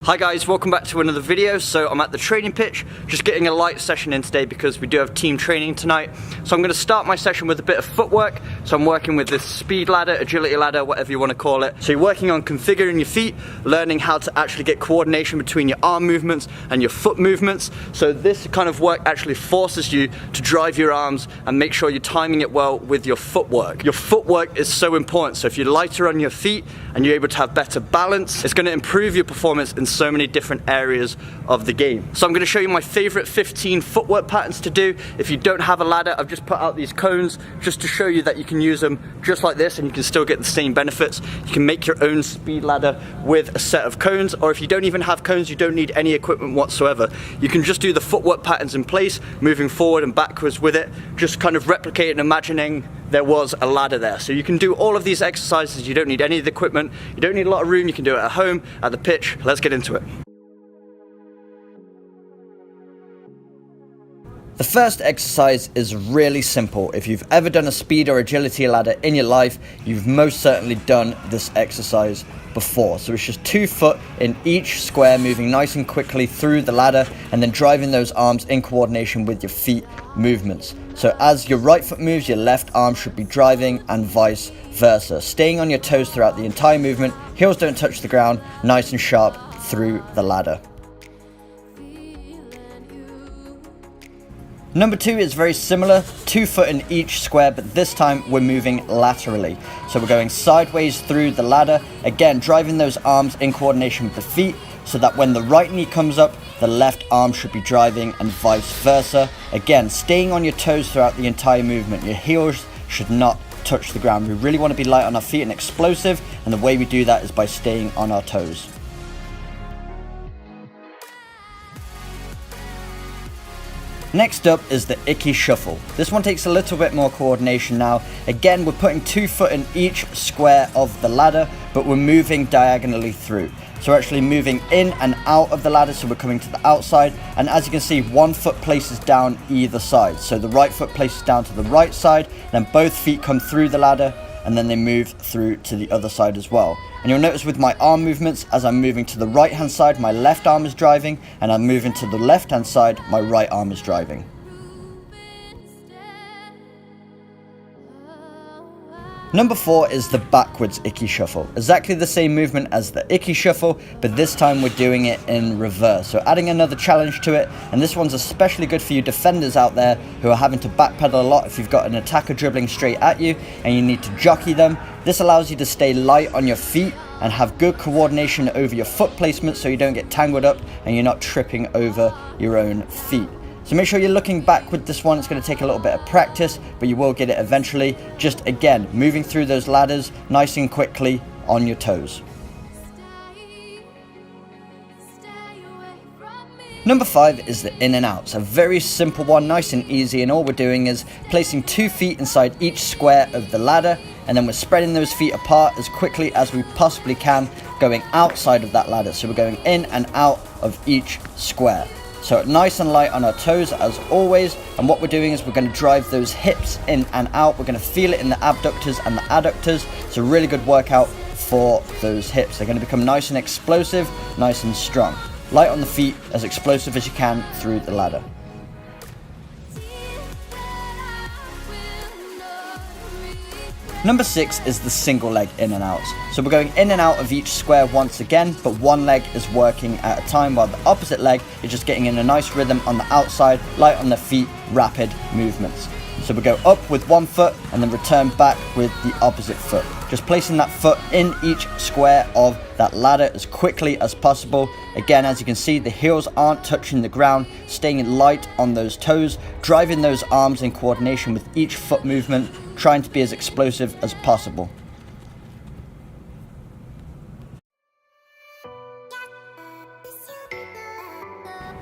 Hi guys, welcome back to another video. So I'm at the training pitch, just getting a light session in today because we do have team training tonight. So I'm going to start my session with a bit of footwork. So I'm working with this speed ladder, agility ladder, whatever you want to call it. So you're working on configuring your feet, learning how to actually get coordination between your arm movements and your foot movements. So this kind of work actually forces you to drive your arms and make sure you're timing it well with your footwork. Your footwork is so important. So if you're lighter on your feet and you're able to have better balance, it's going to improve your performance in so many different areas of the game. So I'm going to show you my favorite 15 footwork patterns to do. If you don't have a ladder, I've just put out these cones just to show you that you can use them just like this and you can still get the same benefits. You can make your own speed ladder with a set of cones, or if you don't even have cones, you don't need any equipment whatsoever. You can just do the footwork patterns in place, moving forward and backwards with it, just kind of replicate and imagining there was a ladder there. So you can do all of these exercises. You don't need any of the equipment, you don't need a lot of room, you can do it at home, at the pitch. Let's get into it. The first exercise is really simple. If you've ever done a speed or agility ladder in your life, you've most certainly done this exercise before. So it's just 2 foot in each square, moving nice and quickly through the ladder and then driving those arms in coordination with your feet movements. So as your right foot moves, your left arm should be driving and vice versa. Staying on your toes throughout the entire movement, heels don't touch the ground, nice and sharp through the ladder. Number 2 is very similar, 2 foot in each square, but this time we're moving laterally. So we're going sideways through the ladder, again driving those arms in coordination with the feet so that when the right knee comes up, the left arm should be driving and vice versa. Again, staying on your toes throughout the entire movement. Your heels should not touch the ground. We really want to be light on our feet and explosive, and the way we do that is by staying on our toes. Next up is the icky shuffle. This one takes a little bit more coordination now. Again, we're putting 2 foot in each square of the ladder, but we're moving diagonally through. So we're actually moving in and out of the ladder, so we're coming to the outside, and as you can see, 1 foot places down either side. So the right foot places down to the right side, then both feet come through the ladder, and then they move through to the other side as well. And you'll notice with my arm movements, as I'm moving to the right hand side, my left arm is driving, and I'm moving to the left hand side, my right arm is driving. Number 4 is the backwards icky shuffle. Exactly the same movement as the icky shuffle, but this time we're doing it in reverse. So adding another challenge to it, and this one's especially good for you defenders out there who are having to backpedal a lot if you've got an attacker dribbling straight at you and you need to jockey them. This allows you to stay light on your feet and have good coordination over your foot placement so you don't get tangled up and you're not tripping over your own feet. So make sure you're looking back with this one. It's going to take a little bit of practice, but you will get it eventually. Just again, moving through those ladders nice and quickly on your toes. Number 5 is the in and outs. A very simple one, nice and easy, and all we're doing is placing 2 feet inside each square of the ladder, and then we're spreading those feet apart as quickly as we possibly can, going outside of that ladder. So we're going in and out of each square. So nice and light on our toes as always, and what we're doing is we're going to drive those hips in and out. We're going to feel it in the abductors and the adductors. It's a really good workout for those hips. They're going to become nice and explosive, nice and strong. Light on the feet, as explosive as you can through the ladder. Number 6 is the single leg in and outs. So we're going in and out of each square once again, but one leg is working at a time while the opposite leg is just getting in a nice rhythm on the outside, light on the feet, rapid movements. So we go up with 1 foot and then return back with the opposite foot. Just placing that foot in each square of that ladder as quickly as possible. Again, as you can see, the heels aren't touching the ground, staying light on those toes, driving those arms in coordination with each foot movement, trying to be as explosive as possible.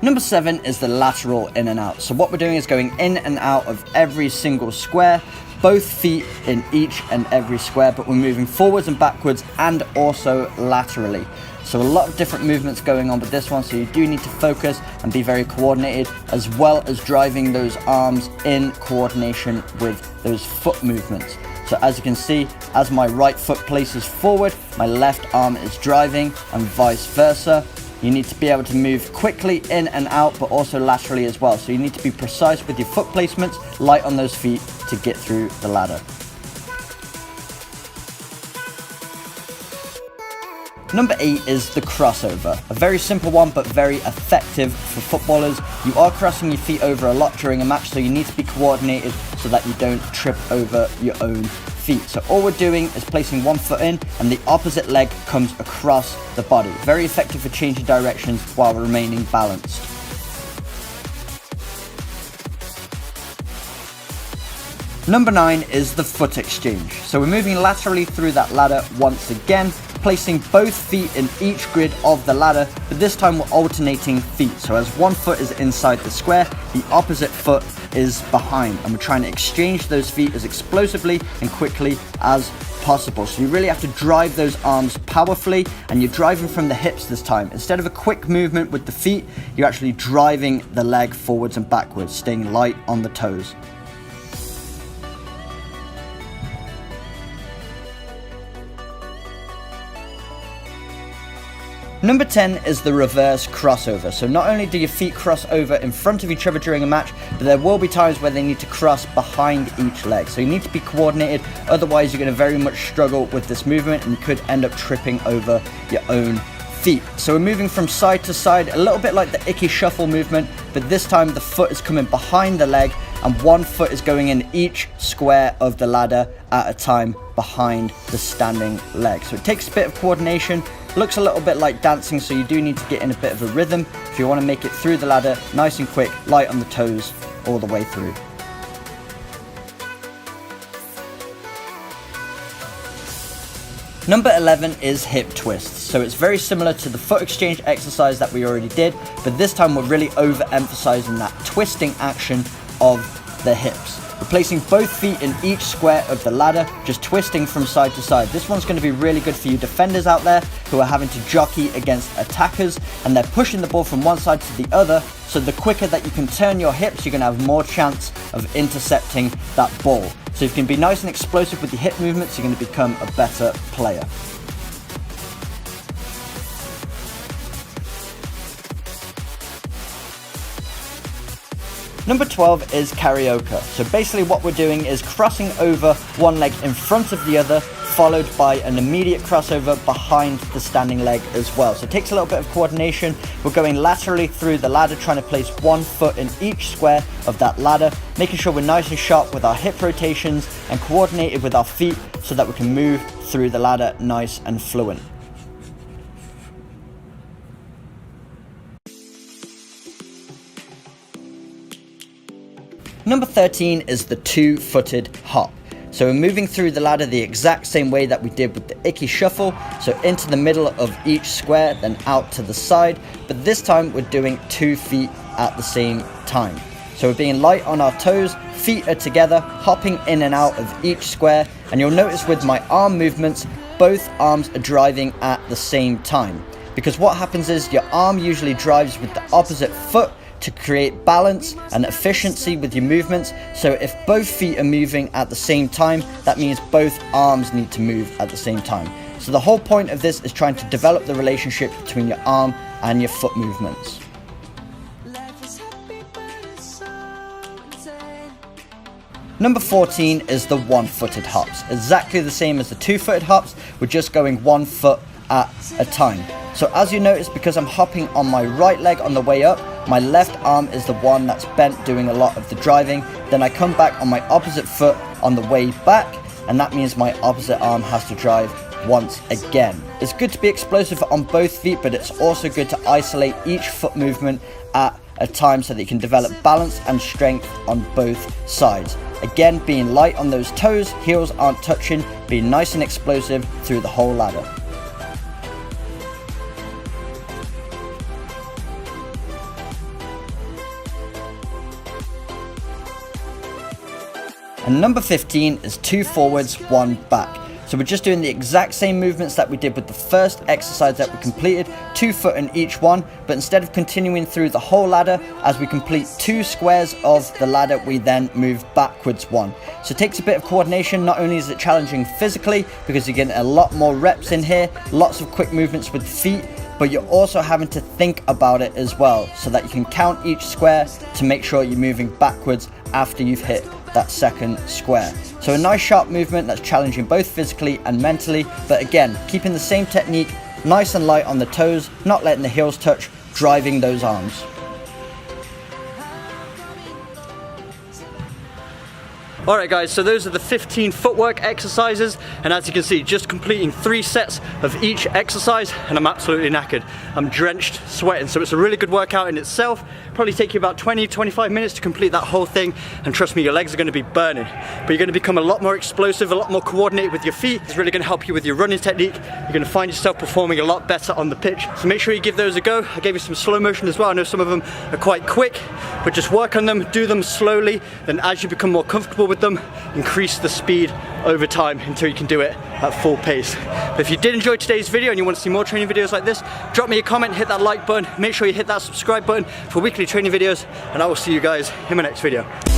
Number 7 is the lateral in and out. So what we're doing is going in and out of every single square, both feet in each and every square, but we're moving forwards and backwards and also laterally. So a lot of different movements going on with this one, so you do need to focus and be very coordinated, as well as driving those arms in coordination with those foot movements. So as you can see, as my right foot places forward, my left arm is driving and vice versa. you need to be able to move quickly in and out, but also laterally as well. So you need to be precise with your foot placements, light on those feet to get through the ladder. Number 8 is the crossover. A very simple one, but very effective for footballers. You are crossing your feet over a lot during a match, so you need to be coordinated so that you don't trip over your own feet. So all we're doing is placing one foot in and the opposite leg comes across the body. Very effective for changing directions while remaining balanced. Number 9 is the foot exchange. So we're moving laterally through that ladder once again, placing both feet in each grid of the ladder, but this time we're alternating feet. So as one foot is inside the square, the opposite foot is behind, and we're trying to exchange those feet as explosively and quickly as possible. So you really have to drive those arms powerfully, and you're driving from the hips this time. Instead of a quick movement with the feet, you're actually driving the leg forwards and backwards, staying light on the toes. Number 10 is the reverse crossover. So not only do your feet cross over in front of each other during a match, but there will be times where they need to cross behind each leg. So you need to be coordinated, otherwise you're going to very much struggle with this movement and you could end up tripping over your own feet. So we're moving from side to side, a little bit like the icky shuffle movement, but this time the foot is coming behind the leg and one foot is going in each square of the ladder at a time behind the standing leg. So it takes a bit of coordination. Looks a little bit like dancing, so you do need to get in a bit of a rhythm if you want to make it through the ladder nice and quick, light on the toes all the way through. Number 11 is hip twists. So it's very similar to the foot exchange exercise that we already did, but this time we're really overemphasizing that twisting action of the hips. We're placing both feet in each square of the ladder, just twisting from side to side. This one's going to be really good for you defenders out there who are having to jockey against attackers and they're pushing the ball from one side to the other. So the quicker that you can turn your hips, you're going to have more chance of intercepting that ball. So if you can be nice and explosive with your hip movements, you're going to become a better player. Number 12 is karaoke. So basically what we're doing is crossing over one leg in front of the other, followed by an immediate crossover behind the standing leg as well. So it takes a little bit of coordination. We're going laterally through the ladder, trying to place one foot in each square of that ladder, making sure we're nice and sharp with our hip rotations and coordinated with our feet so that we can move through the ladder nice and fluent. Number 13 is the two-footed hop. So we're moving through the ladder the exact same way that we did with the icky shuffle. So into the middle of each square, then out to the side. But this time we're doing 2 feet at the same time. So we're being light on our toes, feet are together, hopping in and out of each square. And you'll notice with my arm movements, both arms are driving at the same time. Because what happens is your arm usually drives with the opposite foot to create balance and efficiency with your movements. So if both feet are moving at the same time, that means both arms need to move at the same time. So the whole point of this is trying to develop the relationship between your arm and your foot movements. Number 14 is the one-footed hops. Exactly the same as the two-footed hops, we're just going 1 foot at a time. So as you notice, because I'm hopping on my right leg on the way up, my left arm is the one that's bent doing a lot of the driving. Then I come back on my opposite foot on the way back, and that means my opposite arm has to drive once again. It's good to be explosive on both feet, but it's also good to isolate each foot movement at a time so that you can develop balance and strength on both sides. Again, being light on those toes, heels aren't touching, being nice and explosive through the whole ladder. And number 15 is 2 forwards, 1 back. So we're just doing the exact same movements that we did with the first exercise that we completed, 2 foot in each one, but instead of continuing through the whole ladder, as we complete 2 squares of the ladder, we then move backwards 1. So it takes a bit of coordination. Not only is it challenging physically, because you're getting a lot more reps in here, lots of quick movements with the feet, but you're also having to think about it as well, so that you can count each square to make sure you're moving backwards after you've hit that second square. So a nice sharp movement that's challenging both physically and mentally, but again, keeping the same technique, nice and light on the toes, not letting the heels touch, driving those arms. Alright guys, so those are the 15 footwork exercises, and as you can see, just completing 3 sets of each exercise, and I'm absolutely knackered. I'm drenched, sweating, so it's a really good workout in itself. Probably take you about 20-25 minutes to complete that whole thing, and trust me, your legs are going to be burning. But you're going to become a lot more explosive, a lot more coordinated with your feet. It's really going to help you with your running technique. You're going to find yourself performing a lot better on the pitch. So make sure you give those a go. I gave you some slow motion as well. I know some of them are quite quick, but just work on them, do them slowly, then as you become more comfortable with them, increase the speed over time until you can do it at full pace. But if you did enjoy today's video and you want to see more training videos like this, drop me a comment, hit that like button, make sure you hit that subscribe button for weekly training videos, and I will see you guys in my next video.